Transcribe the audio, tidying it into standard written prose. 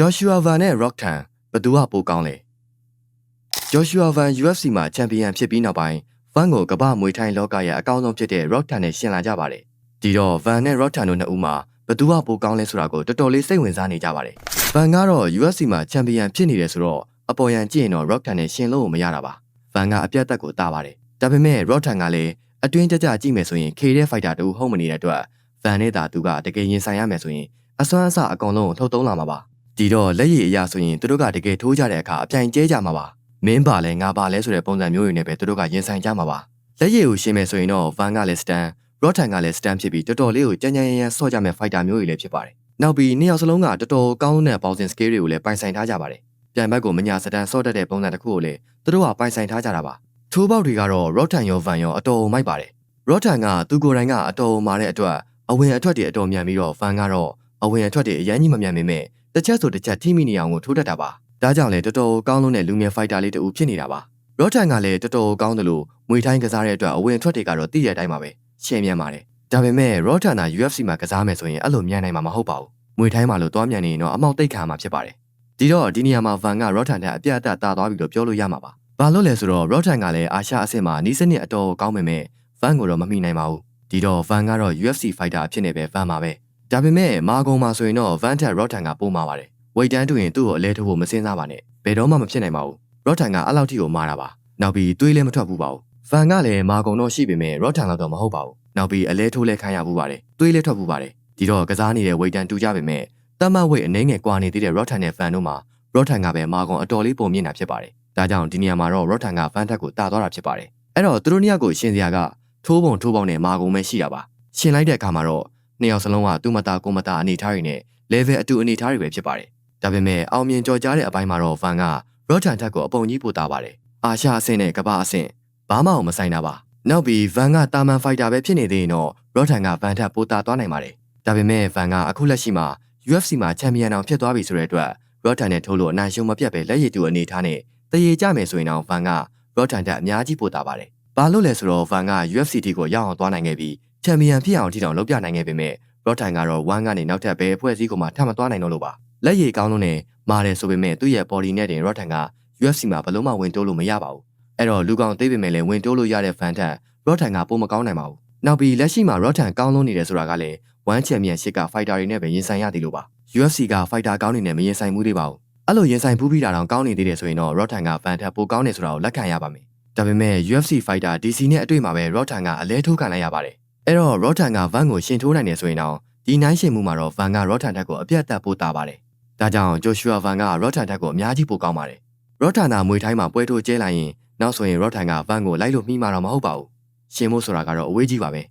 Joshua Van နဲ့ Rock Tan ဘသူကပိုကောင်းလဲ Joshua Van UFC မှာချန်ပီယံဖြစ်ပြီးနောက်ပိုင်း Van ကိုကမ္ဘာမွေထိုင်းလောကရဲ့အကောင်းဆုံးဖြစ်တဲ့ Rock Tan နဲ့ရှင်လာကြပါတယ်ဒီတော့ Van နဲ့ Rock Tan တို့နှစ်ဦးမှာဘသူကပိုကောင်းလဲဆိုတာကိုတော်တော်လေးစိတ်ဝင်စားနေကြပါတယ် Van ကတော့ UFC မှာချန်ပီယံဖြစ်နေတယ်ဆိုတော့အပေါ်ယံကြည့်ရင်တော့ Rock Tan နဲ့ရှင်လို့မရတာပါ Van ကအပြတ်သက်ကိုတားပါတယ်ဒါပေမဲ့ Rock Tan ကလည်းအတွင်းကြကြကြည့်မယ်ဆိုရင် K တဲ့ fighter တူဟုတ်မနေတဲ့အတွက် Van နဲ့သာသူကတကယ်ရင်ဆိုင်ရမယ်ဆိုရင်အစွမ်းအစအကောင်လုံးကိုထုတ်သုံးလာမှာပါဒီတော့လက်ရည်အရာဆိုရင်သူတို့ကတကယ်ထိုးကြတဲ့အခါအပြိုင်ကျဲကြမှာပါမင်းပါလဲငါပါလဲဆိုတဲ့ပုံစံမျိုးတွေနဲ့ပဲသူတို့ကရင်ဆိုင်ကြမှာပါလက်ရည်ကိုရှင်းမယ်ဆိုရင်တော့ Van ကလည်း stand Rock Tan ကလည်း stand ဖြစ်ပြီးတော်တော်လေးကိုကြမ်းကြမ်းရမ်းဆော့ကြမဲ့ fighter မျိုးတွေလည်းဖြစ်ပါတယ်နောက်ပြီးနှစ်ယောက်စလုံးကတော်တော်ကောင်းတဲ့ boxing skill တွေကိုလည်းပိုင်ဆိုင်ထားကြပါတယ်ပြိုင်ဘက်ကိုမညာစတန်ဆော့တတ်တဲ့ပုံစံတစ်ခုကိုလည်းသူတို့ကပိုင်ဆိုင်ထားကြတာပါထိုးပေါက်တွေကတော့ Rock Tan ရော Van ရောအတော်မိုက်ပါတယ် Rock Tan ကသူကိုယ်တိုင်ကအတော်မာတဲ့အတွက်အဝင်အထွက်တွေအတော်မြန်ပြီးတော့ Van ကတော့အဝင်အထွက်တွေအရင်ကြီးမမြန်ပေမဲ့တစ်ချက်ဆိုတစ်ချက်ထိမိနေအောင်ကိုထိုးတတ်တာပါဒါကြောင့်လည်းတော်တော်ကောင်းလုံးတဲ့လူငယ် fighter လေးတူဖြစ်နေတာပါ Rock Tan ကလည်းတော်တော်ကောင်းတယ်လို့မွေထိုင်းကစားတဲ့အတွက်အဝင်အထွက်တွေကတော့တည့်ရတဲ့အတိုင်းပါပဲရှင်းမြန်ပါတယ်ဒါပေမဲ့ Rock Tan က UFC မှာကစားမယ်ဆိုရင်အဲ့လိုမြန်နိုင်မှာမဟုတ်ပါဘူးမွေထိုင်းမှာလို့တွားမြန်နေရင်တော့အမောက်တိတ်ခါမှာဖြစ်ပါတယ်ဒီတော့ဒီနေရာမှာ Van က Rock Tan တဲ့အပြတ်အသတ်တာသွားပြီလို့ပြောလို့ရမှာပါဘာလို့လဲဆိုတော့ Rock Tan ကလည်းအာရှအဆင့်မှာနီးစနစ်အတော်ကောင်းပေမဲ့ Van ကိုတော့မမိနိုင်ပါဘူးဒီတော့ Van ကတော့ UFC fighter အဖြစ်နေပဲ Van ပါပဲဒါပေမဲ့မာဂုံမှာဆိုရင်တော့ Van ထက် Rock Tan ကပိုမှာပါတယ်ဝိတ်တန်းတူရင်သူ့ကိုအလဲထိုးဖို့မစင်စားပါနဲ့ဘယ်တော့မှမဖြစ်နိုင်ပါဘူး Rock Tan ကအဲ့လောက်ထိကိုမာတာပါနောက်ပြီးတွေးလည်းမထွက်ဘူးပါဘူး Van ကလည်းမာဂုံတော့ရှိပေမဲ့ Rock Tan လောက်တော့မဟုတ်ပါဘူးနောက်ပြီးအလဲထိုးလဲခိုင်းရဘူးပါတယ်တွေးလည်းထွက်ဘူးပါတယ်ဒီတော့ကစားနေတဲ့ဝိတ်တန်းတူကြပေမဲ့တတ်မှတ်ဝိတ်အနှဲငယ်ကွာနေသေးတဲ့ Rock Tan နဲ့ Van တို့မှာ Rock Tan ကပဲမာဂုံအတော်လေးပုံမြင့်တာဖြစ်ပါတယ်ဒါကြောင့်ဒီနေရာမှာတော့ Rock Tan က Van ထက်ကိုတာသွားတာဖြစ်ပါတယ်အဲ့တော့သူတို့နှစ်ယောက်ကိုရှင်စရာကထိုးပုံနဲ့မာဂုံပဲရှိတာပါရှင်လိုက်တဲ့အခါမှာတော့နှစ်ယောက်စလုံးကသူ့မသားကိုမသားအနေထားတွေနဲ့ level အတူအနေထားတွေပဲဖြစ်ပါတယ်ဒါပေမဲ့အောင်မြင်ကြော်ကြားတဲ့အပိုင်းမှာတော့ Van က Rock Tan ထက်ကိုအပုံကြီးပိုတာပါတယ်အာရှအဆင့်နဲ့ကမ္ဘာအဆင့်ဘာမှမဆိုင်တာပါနောက်ပြီး Van ကတာမန် fighter ပဲဖြစ်နေသေးရင်တော့ Rock Tan က Van ထက်ပိုတာသွားနိုင်ပါတယ်ဒါပေမဲ့ Van ကအခုလက်ရှိမှာ UFC မှာချန်ပီယံအောင်ဖြစ်သွားပြီဆိုတဲ့အတွက် Rock Tan နဲ့ထိုးလို့အနိုင်ရှုံးမပြတ်ပဲလက်ရည်တူအနေထားနဲ့တရေကြမယ်ဆိုရင်တော့ Van က Rock Tan ထက်အများကြီးပိုတာပါတယ်ဘာလို့လဲဆိုတော့ Van က UFC တီကိုရောက်အောင်သွားနိုင်ခဲ့ပြီးချန်ပီယံဖြစ်အောင်ထိတောင်လုပ်ပြနိုင်ခဲ့ပေမဲ့ Rock Tan ကတော့ 1 ကနေနောက်ထပ်ဘယ်အဖွဲ့အစည်းကိုမှထပ်မသွားနိုင်တော့လို့ပါလက်ရည်ကောင်းလုံးနဲ့မာတယ်ဆိုပေမဲ့သူ့ရဲ့ body နဲ့တင် Rock Tan က UFC မှာဘယ်လို့မှဝင်တိုးလို့မရပါဘူးအဲ့တော့လူကောင်သေးပေမဲ့လည်းဝင်တိုးလို့ရတဲ့ Van ထက် Rock Tan ကပိုမကောင်းနိုင်ပါဘူးနောက်ပြီးလက်ရှိမှာ Rock Tan ကောင်းလုံးနေတယ်ဆိုတာကလည်း1 Championship က fighter တွေနဲ့ပဲရင်ဆိုင်ရသေးလို့ပါ UFC က fighter ကောင်းနေနဲ့မရင်ဆိုင်မှုသေးပါဘူးအဲ့လိုရင်ဆိုင်ဖူးပြီးတာတောင်ကောင်းနေသေးတယ်ဆိုရင်တော့ Rock Tan က Van ထက်ပိုကောင်းနေဆိုတာကိုလက်ခံရပါမယ်ဒါပေမဲ့ UFC fighter DC နဲ့အတွေ့မှာပဲ Rock Tan ကအလဲထိုးခံလိုက်ရပါတယ်အဲ့တော့ Rock Tan က Van ကိုရှင်ထိုးနိုင်တယ်ဆိုရင်တော့ဒီနိုင်ရှင်မှုမှာတော့ Van က Rock Tan ထက်ကိုအပြတ်သက်ပိုတာပါတယ်ဒါကြောင့် Joshua Van က Rock Tan ထက်ကိုအများကြီးပိုကောင်းပါတယ် Rock Tan သာမွေထိုင်းမှာပွဲထိုးကျဲလိုက်ရင်နောက်ဆိုရင် Rock Tan က Van ကိုလိုက်လို့မှီမှာတော့မဟုတ်ပါဘူးရှင်မို့ဆိုတာကတော့အဝေးကြီးပါပဲ